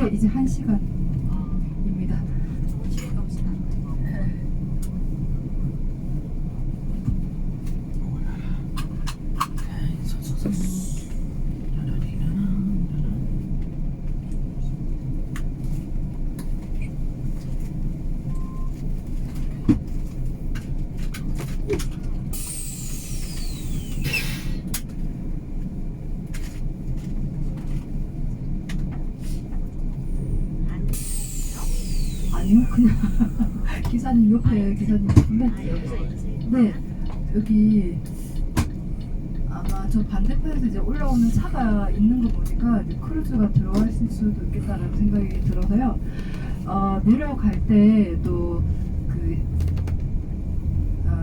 게 이제 1시간입니다. 아니요, 그냥 기사님 옆에 기사님 있는데, 네, 여기 아마 저 반대편에서 이제 올라오는 차가 있는 거 보니까 이제 크루즈가 들어와 있을 수도 있겠다라는 생각이 들어서요. 내려갈 때 또 그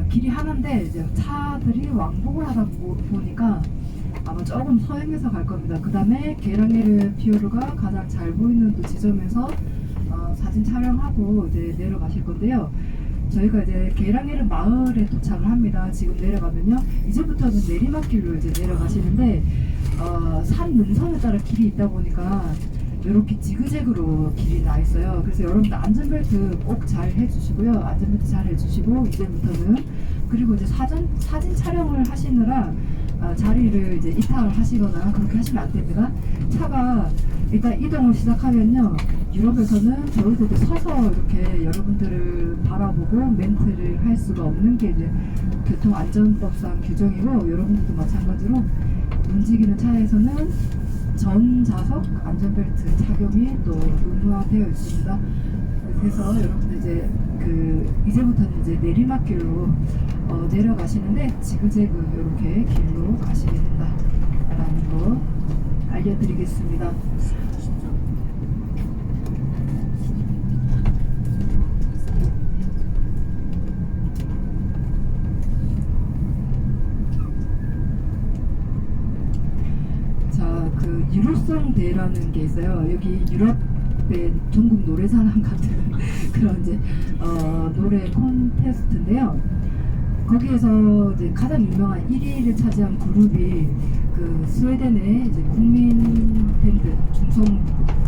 길이 하나인데 이제 차들이 왕복을 하다 보니까 아마 조금 서행해서 갈 겁니다. 그 다음에 게랑에르 피오르가 가장 잘 보이는 또 지점에서 사진 촬영하고 이제 내려가실 건데요. 저희가 이제 게랑에르 마을에 도착을 합니다. 지금 내려가면요, 이제부터는 내리막길로 이제 내려가시는데 산 능선에 따라 길이 있다 보니까 이렇게 지그재그로 길이 나 있어요. 그래서 여러분들 안전벨트 꼭 잘 해주시고요. 안전벨트 잘 해주시고 이제부터는, 그리고 이제 사진 촬영을 하시느라 자리를 이제 이탈하시거나 그렇게 하시면 안 됩니다. 차가 일단 이동을 시작하면요, 유럽에서는 저희들도 서서 이렇게 여러분들을 바라보고 멘트를 할 수가 없는 게 이제 교통안전법상 규정이고, 여러분들도 마찬가지로 움직이는 차에서는 전 좌석 안전벨트 착용이 또 의무화되어 있습니다. 그래서 여러분들 이제부터는 이제 내리막길로 내려가시는데 지그재그 이렇게 길로 가시게 된다라는 거 알려드리겠습니다. 자, 그 유로송대라는 게 있어요. 여기 유럽의 전국 노래자랑 같은 그런 이제 노래 콘테스트인데요. 거기에서 이제 가장 유명한 1위를 차지한 그룹이 그 스웨덴의 이제 국민 밴드 중성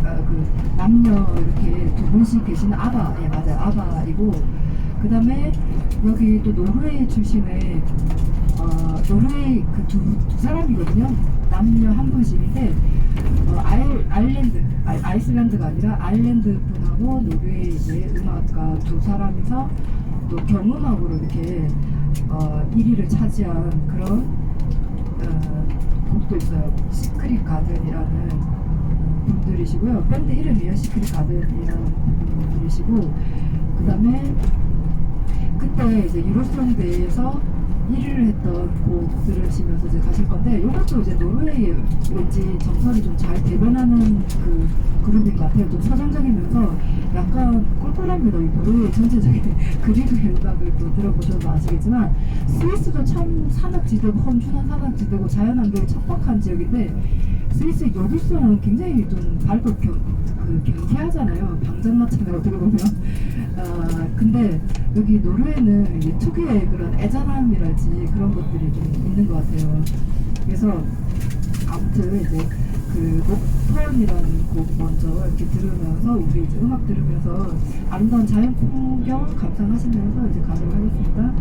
그 남녀 이렇게 두 분씩 계시는 아바, 예 맞아요, 아바이고, 그 다음에 여기 또 노르웨이 출신의 노르웨이 그 두 사람이거든요. 남녀 한 분씩인데 아이슬란드가 아니라 아일랜드 분하고 노르웨이 이제 음악가 두 사람이서 또 경음악으로 이렇게 1위를 차지한 그런 곡도 있어요. 시크릿 가든이라는 분들이시고요. 밴드 이름이에요. 시크릿 가든이라는 분들이시고, 그 다음에 그때 이제 유로송대에서 1위를 했던 곡 들으시면서 이제 가실 건데, 이것도 이제 노르웨이 왠지 정서를 좀 잘 대변하는 그 그룹인 것 같아요. 좀 서정적이면서 약간 꿀꿀합니다. 이 노르웨이 전체적인 그리그의 음악을 또 들어보셔도 아시겠지만, 스위스도 참 산악지대고 험준한 산악지대고 자연환경이 척박한 지역인데, 스위스 여기서는 굉장히 좀 밝고 경쾌하잖아요. 방전마차가 어떻게 보면. 근데 여기 노르웨이는 이제 특유의 그런 애잔함이랄지 그런 것들이 좀 있는 것 같아요. 그래서 아무튼 이제 그 녹턴이라는 곡 먼저 이렇게 들으면서 우리 이제 음악 들으면서 아름다운 자연 풍경 감상하시면서 이제 가도록 하겠습니다.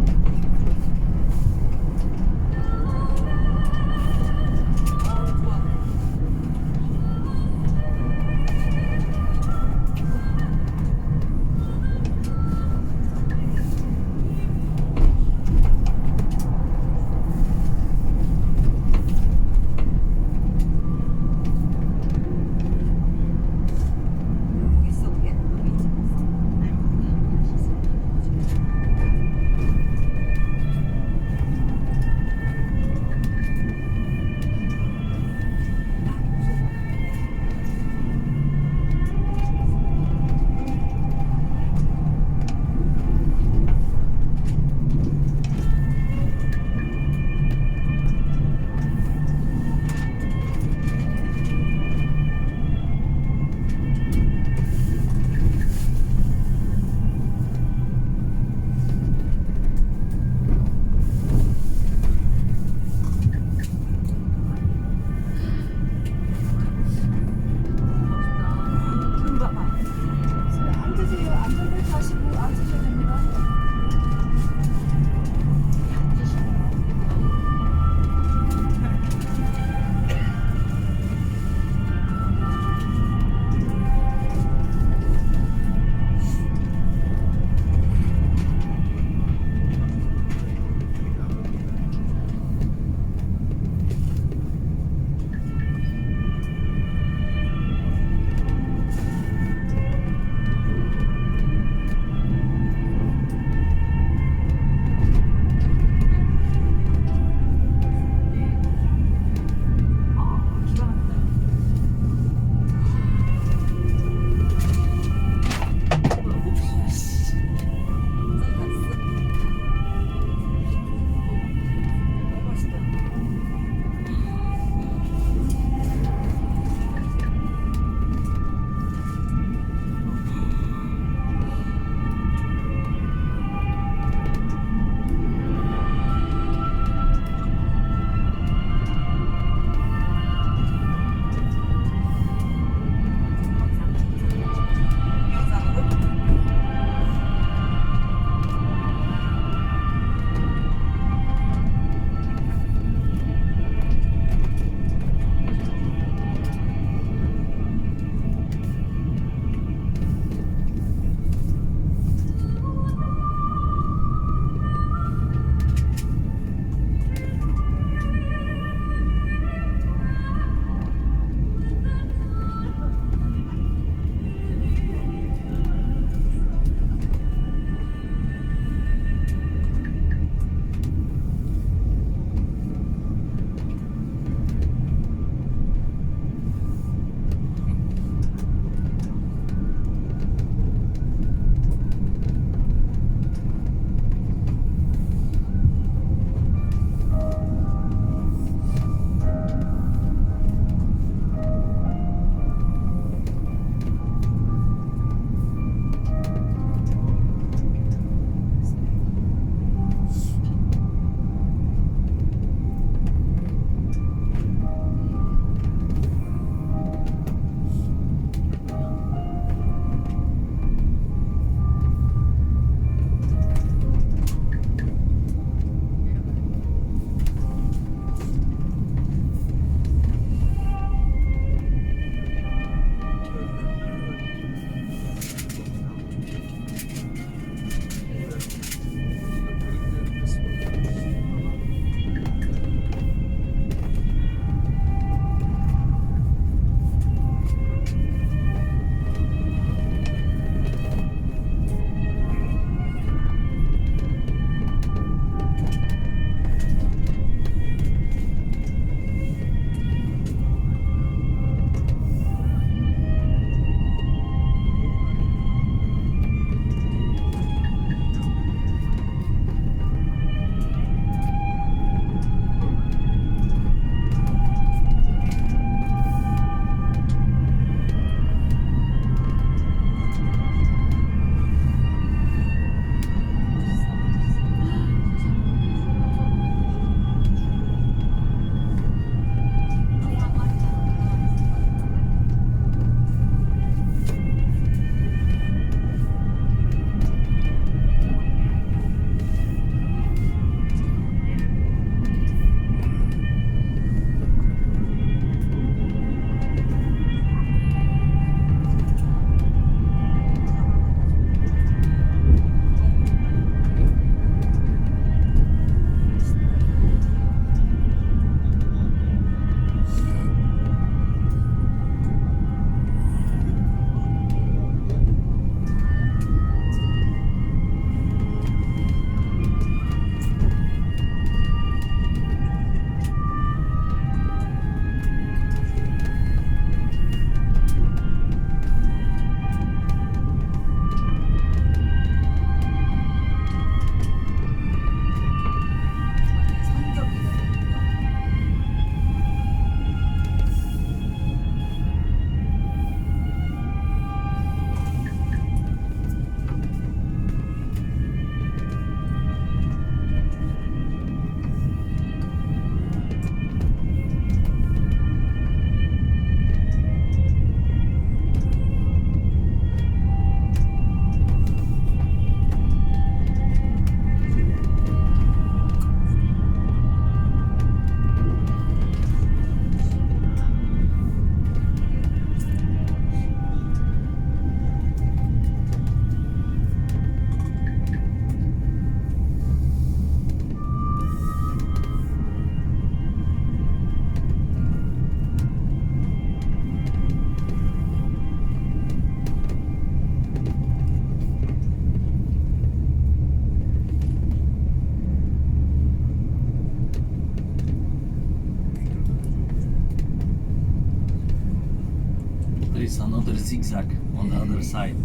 is another zigzag on the other side.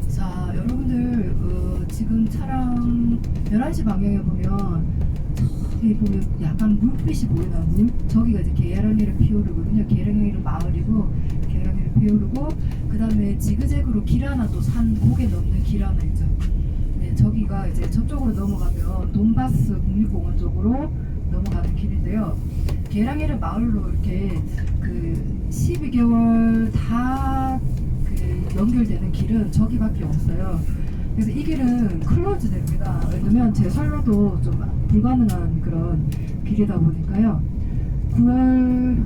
자, 여러분들 지금 차량 11시 방향에 보면 저기 보면 약간 물빛이 보이나? 저기가 이제 게라니르 피오르거든요. 게라니르 마을이고 게라니르 피오르고 그 다음에 지그재그로 길 하나 또 산 고개 넘는 길 하나 있죠. 네, 저기가 이제 저쪽으로 넘어가면 돈바스 국립공원 쪽으로 넘어가는 길인데요. 게라니르 마을로 이렇게 그 12개월 다 그 연결되는 길은 저기밖에 없어요. 그래서 이 길은 클로즈 됩니다. 왜냐면 제설로도 좀 불가능한 그런 길이다 보니까요. 9월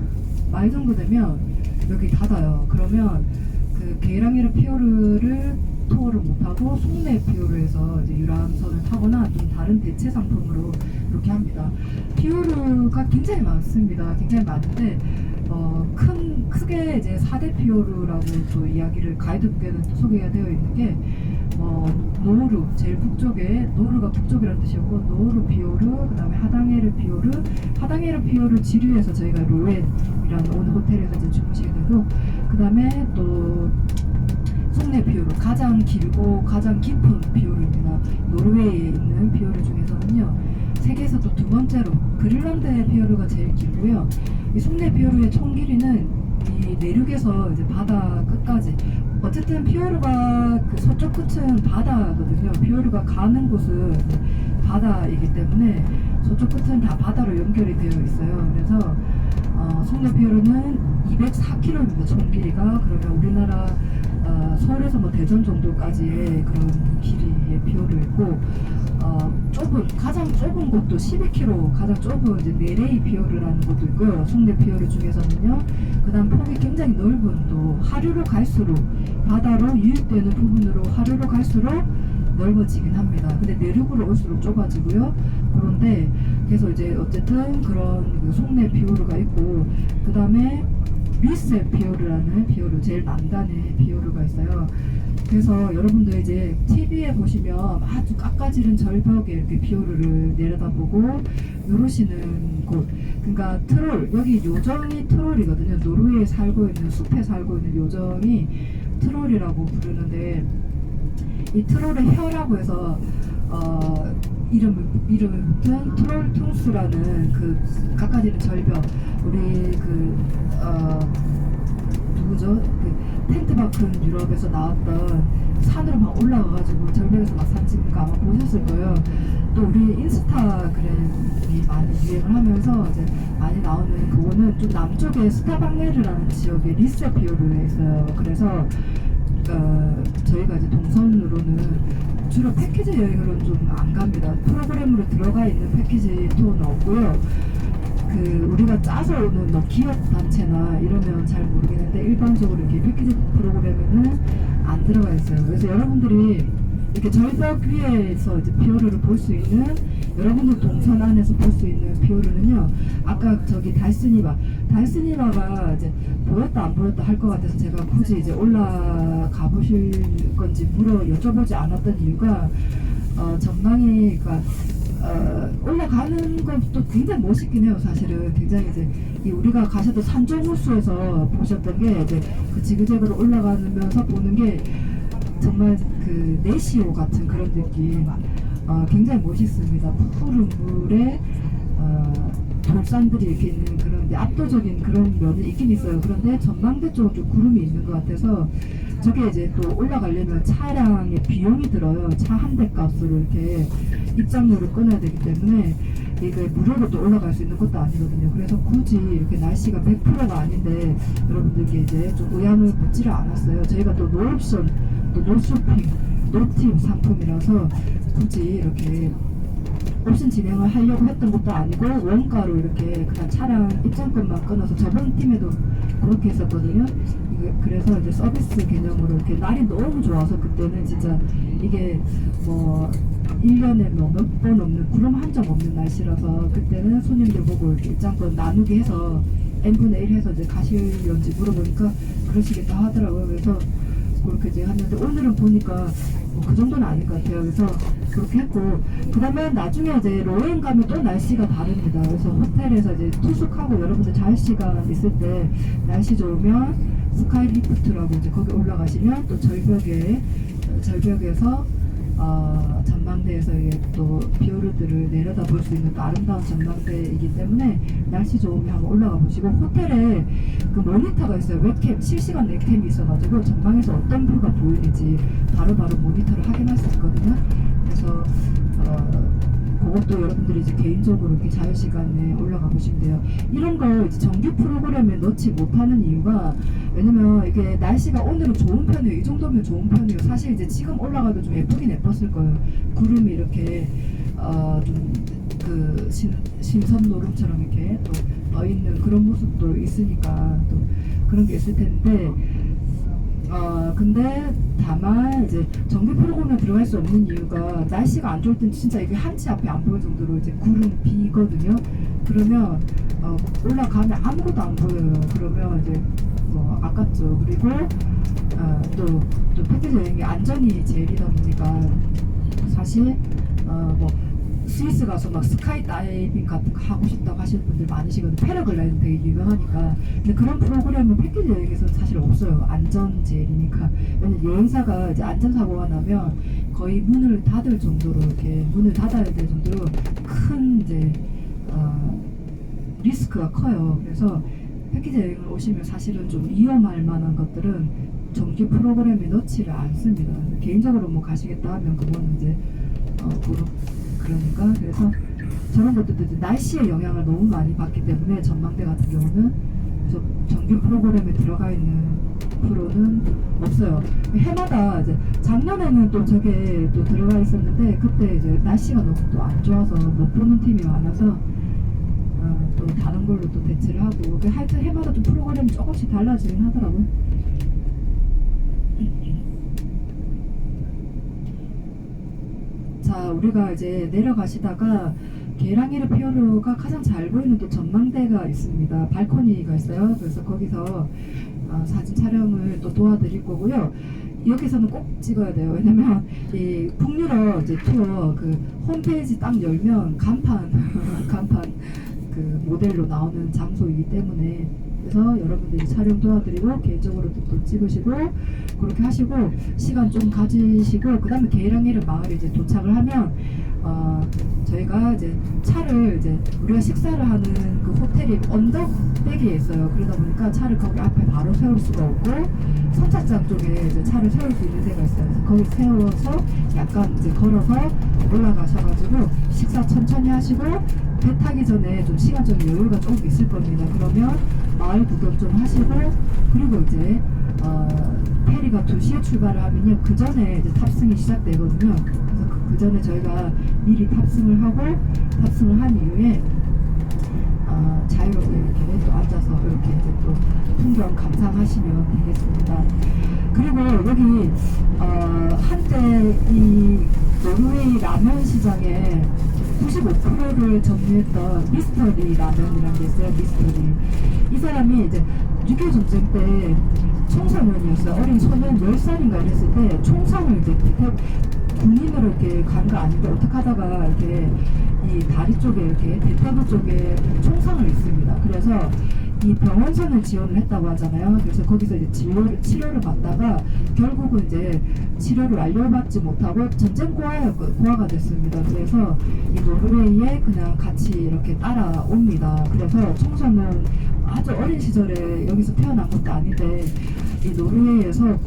말 정도 되면 여기 닫아요. 그러면 그 게라니르 피오르를 투어를 못하고 송내 피오르에서 이제 유람선을 타거나 좀 다른 대체 상품으로 이렇게 합니다. 피오르가 굉장히 많습니다. 굉장히 많은데 크게 이제 4대 피오르라고 또 이야기를 가이드북에는 또 소개가 되어 있는 게 노르, 제일 북쪽에 노르가 북쪽이라는 뜻이었고 노르 피오르, 그 다음에 하당에르 피오르, 하당에르 피오르 지류에서 저희가 로엔이라는 오늘 호텔에서 이제 주무시게 되고, 그 다음에 또 송내 피오르, 가장 길고 가장 깊은 피오르입니다. 노르웨이에 있는 피오르 중에서는요, 세계에서 또 두 번째로 그린란드 피오르가 제일 길고요. 이 송내 피오르의 총 길이는 이 내륙에서 이제 바다 끝까지, 어쨌든 피오르가 그 서쪽 끝은 바다거든요. 피오르가 가는 곳은 바다이기 때문에 서쪽 끝은 다 바다로 연결이 되어 있어요. 그래서 송내 피오르는 204km입니다. 총 길이가. 그러면 우리나라 서울에서 뭐 대전 정도까지의 그런 길이의 피오르 있고, 가장 좁은 곳도 12km, 가장 좁은 이제 네레이 피오르라는 곳도 있고요. 송내 피오르 중에서는요. 그 다음 폭이 굉장히 넓은, 또 하류로 갈수록 바다로 유입되는 부분으로 하류로 갈수록 넓어지긴 합니다. 근데 내륙으로 올수록 좁아지고요. 그런데 그래서 이제 어쨌든 그런 그 송내 피오르가 있고, 그 다음에 리세 피오르라는 피오르, 제일 남단의 피오르가 있어요. 그래서 여러분들 이제 TV에 보시면 아주 깎아지른 절벽에 이렇게 피오르를 내려다보고 누르시는 곳, 그러니까 트롤, 여기 요정이 트롤이거든요. 노르웨이에 살고 있는, 숲에 살고 있는 요정이 트롤이라고 부르는데, 이 트롤의 혀라고 해서 이름을 붙은 트롤퉁스라는 그 깎아지는 절벽, 우리 누구죠? 그 텐트 박은 유럽에서 나왔던 산으로 막 올라가가지고 절벽에서 막 사진 찍는 거 아마 보셨을 거예요. 또 우리 인스타그램이 많이 유행을 하면서 이제 많이 나오는 그거는 좀 남쪽에 스타방네르라는 지역에 리세 피오르에 있어요. 그래서 저희가 이제 동선으로는 주로 패키지 여행으로는 좀 안 갑니다. 프로그램으로 들어가 있는 패키지 투어는 없고요. 그 우리가 짜서 오는 뭐 기업 단체나 이러면 잘 모르겠는데, 일반적으로 이렇게 패키지 프로그램에는 안 들어가 있어요. 그래서 여러분들이 이렇게 절벽 위에서 이제 피오르를 볼 수 있는, 여러분들 동선 안에서 볼 수 있는 피오르는요, 아까 저기 달스니바가 이제 보였다 안 보였다 할 것 같아서 제가 굳이 이제 올라가 보실 건지 여쭤보지 않았던 이유가, 전망이, 그러니까 올라가는 것도 굉장히 멋있긴 해요. 사실은 굉장히 이제 우리가 가셔도 산정호수에서 보셨던 게 이제 그 지그재그로 올라가면서 보는 게 정말 그 네시오 같은 그런 느낌, 굉장히 멋있습니다. 푸른 물에 돌산들이 이렇게 있는 그런 압도적인 그런 면이 있긴 있어요. 그런데 전망대 쪽은 좀 구름이 있는 것 같아서, 저게 이제 또 올라가려면 차량의 비용이 들어요. 차 한 대 값으로 이렇게 입장료를 끊어야 되기 때문에 이게 무료로 또 올라갈 수 있는 것도 아니거든요. 그래서 굳이 이렇게 날씨가 100%가 아닌데 여러분들께 이제 좀 의향을 묻지를 않았어요. 저희가 또 노옵션, 또 노쇼핑, 노팀 상품이라서 굳이 이렇게 옵션 진행을 하려고 했던 것도 아니고, 원가로 이렇게 그냥 차량 입장권만 끊어서, 저번 팀에도 그렇게 했었거든요. 그래서 이제 서비스 개념으로 이렇게 날이 너무 좋아서, 그때는 진짜 이게 뭐 1년에 뭐 몇 번 없는, 구름 한 점 없는 날씨라서 그때는 손님들 보고 이렇게 입장권 나누게 해서 n분의 1 해서 이제 가실런지 물어보니까 그러시겠다 하더라고요. 그래서 그렇게 이제 했는데, 오늘은 보니까 그 정도는 아닐 것 같아요. 그래서 그렇게 했고, 그 다음에 나중에 이제 로엔 가면 또 날씨가 다릅니다. 그래서 호텔에서 이제 투숙하고 여러분들 잘 시간 있을 때 날씨 좋으면 스카이 리프트라고 이제 거기 올라가시면 또 절벽에서 전망대에서 이게 또 비오르드를 내려다 볼 수 있는 또 아름다운 전망대이기 때문에 날씨 좋으면 한번 올라가 보시고, 호텔에 그 모니터가 있어요. 웹캠, 실시간 웹캠이 있어가지고 전방에서 어떤 뷰가 보이는지 바로바로 모니터를 확인할 수 있거든요. 그래서 그것도 여러분들이 이제 개인적으로 이렇게 자유시간에 올라가 보시면 돼요. 이런 걸 이제 정규 프로그램에 넣지 못하는 이유가, 왜냐면 이게 날씨가 오늘은 좋은 편이에요. 이 정도면 좋은 편이에요. 사실 이제 지금 올라가도 좀 예쁘긴 예뻤을 거예요. 구름이 이렇게 좀 그 신선노름처럼 이렇게 또 떠 있는 그런 모습도 있으니까 또 그런 게 있을 텐데, 근데 다만 이제 정규 프로그램에 들어갈 수 없는 이유가, 날씨가 안 좋을 땐 진짜 이게 한치 앞이 안 보일 정도로 이제 구름 비거든요. 그러면 올라가면 아무것도 안 보여요. 그러면 이제 아깝죠. 그리고 또 패키지 여행이 안전이 제일이다 보니까 사실 뭐 스위스 가서 막 스카이 다이빙 같은 거 하고 싶다고 하시는 분들 많으시거든요. 패러글라이딩 되게 유명하니까. 근데 그런 프로그램은 패키지 여행에서는 사실 없어요. 안전 제일이니까. 왜냐면 여행사가 이제 안전사고가 나면 거의 문을 닫을 정도로, 이렇게 문을 닫아야 될 정도로 큰 이제 리스크가 커요. 그래서 패키지 여행을 오시면 사실은 좀 위험할 만한 것들은 정규 프로그램에 넣지를 않습니다. 개인적으로 뭐 가시겠다 하면 그거는 이제 그러니까. 그래서 저런 것들도 이제 날씨의 영향을 너무 많이 받기 때문에, 전망대 같은 경우는 그래서 정규 프로그램에 들어가 있는 프로는 없어요. 해마다 이제 작년에는 또 저게 또 들어가 있었는데, 그때 이제 날씨가 너무 또 안 좋아서 못 보는 팀이 많아서 또 다른 걸로 또 대체를 하고, 하여튼 해마다 좀 프로그램이 조금씩 달라지긴 하더라고요. 자, 우리가 이제 내려가시다가 게랑이르 피오르가 가장 잘 보이는 또 전망대가 있습니다. 발코니가 있어요. 그래서 거기서 사진 촬영을 또 도와드릴 거고요. 여기서는 꼭 찍어야 돼요. 왜냐면 이 북유럽 이제 투어 그 홈페이지 딱 열면 간판 그 모델로 나오는 장소이기 때문에, 그래서 여러분들이 촬영 도와드리고 개인적으로도 또 찍으시고 그렇게 하시고 시간 좀 가지시고, 그 다음에 게랑이르 마을에 이제 도착을 하면 저희가 이제 차를 이제 우리가 식사를 하는 그 호텔이 언덕배기에 있어요. 그러다 보니까 차를 거기 앞에 바로 세울 수가 없고, 선착장 쪽에 이제 차를 세울 수 있는 데가 있어요. 그래서 거기 세워서 약간 이제 걸어서 올라가셔가지고 식사 천천히 하시고, 배 타기 전에 좀 시간적인 여유가 조금 있을 겁니다. 그러면 마을 구경 좀 하시고, 그리고 이제 페리가 2시에 출발을 하면요, 그 전에 이제 탑승이 시작되거든요. 그래서 그 전에 저희가 미리 탑승을 하고, 탑승을 한 이후에 자유롭게 이렇게 또 앉아서 이렇게 이제 또 풍경 감상하시면 되겠습니다. 그리고 여기 한때 이 노르웨이 라면 시장에 95%를 점유했던 미스터리 라면이라는 게 있어요. 미스터리. 이 사람이 이제 6.25 전쟁 때 청소년이었어요. 어린 소년 10살인가 이랬을 때 총상을 이제 군인으로 이렇게 간 거 아닌데 어떻게 하다가 이렇게 이 다리 쪽에 이렇게 대퇴부 쪽에 총상을 입습니다. 그래서 이 병원선을 지원을 했다고 하잖아요. 그래서 거기서 이제 치료를 받다가 결국은 이제 치료를 완료받지 못하고 전쟁 고아가 됐습니다. 그래서 이 노르웨이에 그냥 같이 이렇게 따라옵니다. 그래서 청소는 아주 어린 시절에 여기서 태어난 것도 아닌데 이 노르웨이에서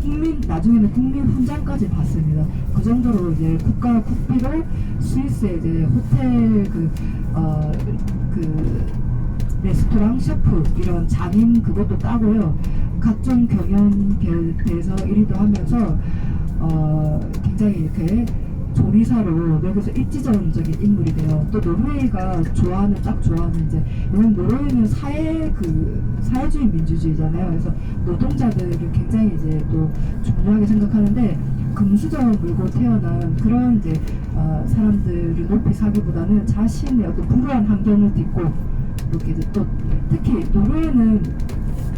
나중에는 국민 훈장까지 받습니다. 그 정도로 이제 국가 국비로 스위스의 이제 호텔 레스토랑 셰프 이런 장인 그것도 따고요. 각종 경연대회에서 1위도 하면서 굉장히 이렇게 조리사로 여기서 일지전적인 인물이 돼요. 또 노르웨이가 딱 좋아하는 이제, 왜냐면 노르웨이는 사회주의 민주주의잖아요. 그래서 노동자들을 굉장히 이제 또 중요하게 생각하는데, 금수저를 물고 태어난 그런 이제 사람들을 높이 사기보다는 자신의 어떤 불우한 환경을 딛고 이렇게 이제 또 특히 노르웨이는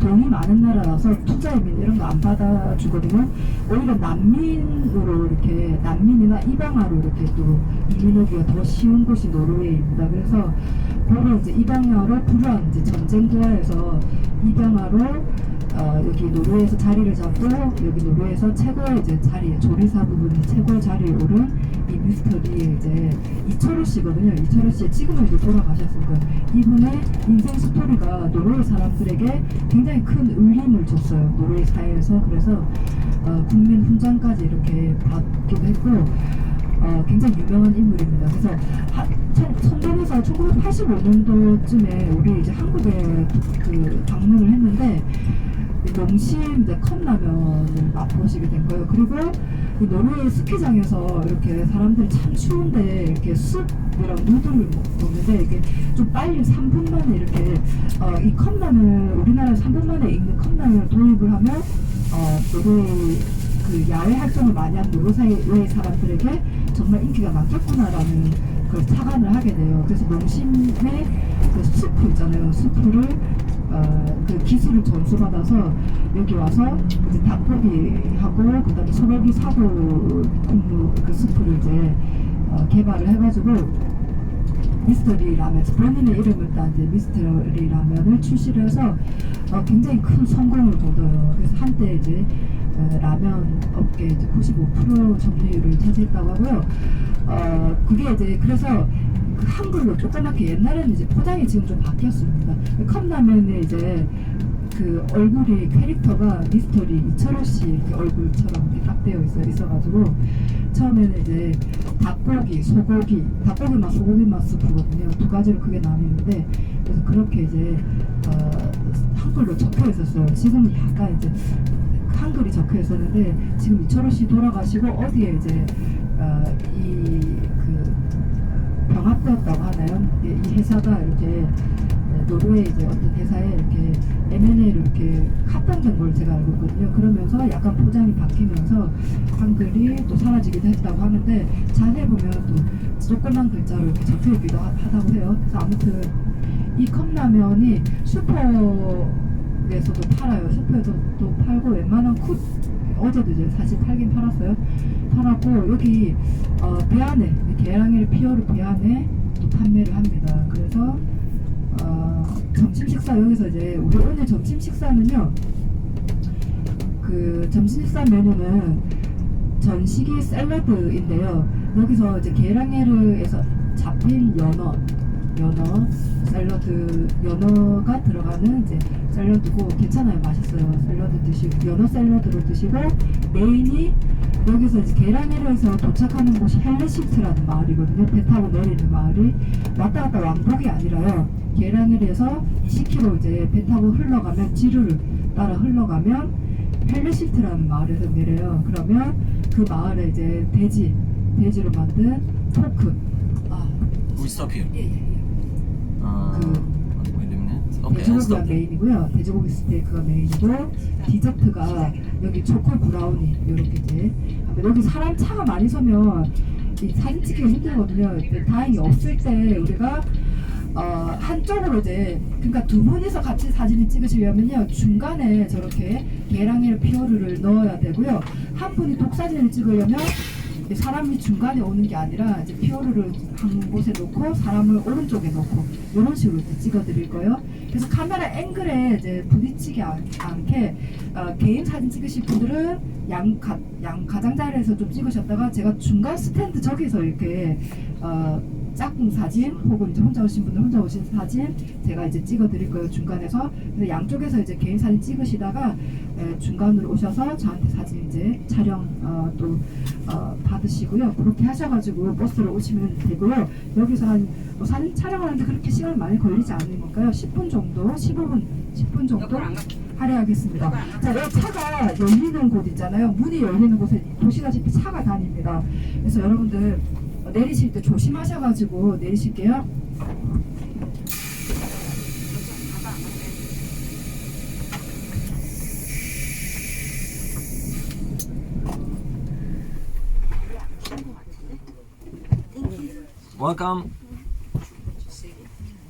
돈이 많은 나라라서 투자 이민 이런 거 안 받아주거든요. 오히려 난민으로 이렇게 난민이나 이방아로 이렇게 또 이민 오기가 더 쉬운 곳이 노르웨이입니다. 그래서 그걸 이제 이방아로 불우한 이제 전쟁 도하에서 이방아로 여기 노르웨이에서 자리를 잡고 여기 노르웨이에서 최고의 이제 자리 조리사 부분이 최고의 자리에 오른 이 미스터 리의 이제 이철호 씨거든요. 이철호 씨 지금은 이제 돌아가셨을 거예요. 이분의 인생 스토리가 노르웨이 사람들에게 굉장히 큰 울림을 줬어요. 노르웨이 사회에서. 그래서 국민 훈장까지 이렇게 받기도 했고 굉장히 유명한 인물입니다. 그래서 성동에서 1985년도쯤에 우리 이제 한국에 그 방문을 했는데 농심 이제 컵라면을 맛보시게 된 거예요. 그리고 이 노르웨이 스키장에서 이렇게 사람들이 참 추운데 이렇게 숲이랑 누들을 먹는데 이게 좀 빨리 3분 만에 이렇게 이 컵라면을 우리나라에 3분 만에 익는 컵라면을 도입을 하면 노르웨이 그 야외 활동을 많이 한 노르웨이 사람들에게 정말 인기가 많겠구나라는 걸 착안을 하게 돼요. 그래서 농심의 그 수프 있잖아요. 수프를 그 기술을 전수받아서 여기 와서 이제 닭고기하고 그다음에 소고기 사골 국물 그 수프를 이제 개발을 해가지고 미스터리 라면, 본인의 이름을 딴 이제 미스터리 라면을 출시를 해서 굉장히 큰 성공을 거둬요. 그래서 한때 이제 라면 업계 이제 95% 점유율을 차지했다고 하고요. 그게 이제 그래서 그 한글로 조그맣게 옛날에는 이제 포장이 지금 좀 바뀌었습니다. 컵라면에 이제 그 얼굴이 캐릭터가 미스터리 이철호 씨 이렇게 얼굴처럼 이렇게 딱 되어 있어가지고 처음에는 이제 닭고기, 소고기, 닭고기 맛, 소고기 맛 스프거든요. 두 가지로 크게 나뉘는데 그래서 그렇게 이제 한글로 적혀 있었어요. 지금은 약간 이제 한글이 적혀 있었는데 지금 이철호 씨 돌아가시고 어디에 이제 그 병합되었다고 하나요? 이 회사가 이렇게 노르웨이 이제 어떤 회사에 이렇게 M&A로 이렇게 합병된 걸 제가 알고 있거든요. 그러면서 약간 포장이 바뀌면서 한글이 또 사라지기도 했다고 하는데 자세히 보면 또 조그만 글자로 이렇게 적혀 있기도 하다고 해요. 그래서 아무튼 이 컵라면이 슈퍼에서도 팔아요. 슈퍼에서도 팔고 웬만한 어제도 이제 사실 팔긴 팔았어요. 팔았고 여기 배 안에 계량일 피어르 배 안에 또 판매를 합니다. 그래서 점심 식사 여기서 이제 우리 오늘 점심 식사는요. 그 점심 식사 메뉴는 전시기 샐러드인데요. 여기서 이제 계량에르에서 잡힌 연어 샐러드 연어가 들어가는 이제 샐러드고 괜찮아요. 맛있어요. 샐러드 드시고 연어 샐러드를 드시고 메인이 여기서 이제 계량에르에서 도착하는 곳이 헬레시프트라는 마을이거든요. 배 타고 내리는 마을이 왔다 갔다 왕복이 아니라요. 계량에르에서 20km 이제 배 타고 흘러가면 지루를 따라 흘러가면 헬레시프트라는 마을에서 내려요. 그러면 그 마을에 이제 돼지로 만든 포크. We stop here. 예. Wait a minute. Okay, 돼지고기가 stop there. 메인이고요. 돼지고기 스테이크가 메인이고 디저트가 여기 초코 브라우니 이렇게 이제 여기 사람 차가 많이 서면 이 사진 찍기가 힘들거든요. 다행히 없을 때 우리가 한쪽으로 이제 그러니까 두 분이서 같이 사진을 찍으시려면요 중간에 저렇게 계량일 피오르를 넣어야 되고요. 한 분이 독사진을 찍으려면 사람이 중간에 오는 게 아니라 이제 피오르를 한 곳에 놓고 사람을 오른쪽에 놓고 이런 식으로 이제 찍어드릴 거예요. 그래서 카메라 앵글에 이제 부딪히지 않게 개인 사진 찍으실 분들은 양 가장자리에서 좀 찍으셨다가 제가 중간 스탠드 저기서 이렇게 짝꿍 사진 혹은 이제 혼자 오신 분들 혼자 오신 사진 제가 이제 찍어드릴 거예요. 중간에서. 그래서 양쪽에서 이제 개인 사진 찍으시다가 중간으로 오셔서 저한테 사진 이제 촬영 또 받으시고요. 그렇게 하셔가지고 버스로 오시면 되고요. 여기서 한 사진 촬영하는데 그렇게 시간 많이 걸리지 않으니까요. 10분 정도, 10분 정도 할애하겠습니다. 자, 여기 차가 열리는 곳 있잖아요. 문이 열리는 곳에 보시다시피 차가 다닙니다. 그래서 여러분들 내리실 때 조심하셔가지고 내리실게요. Welcome.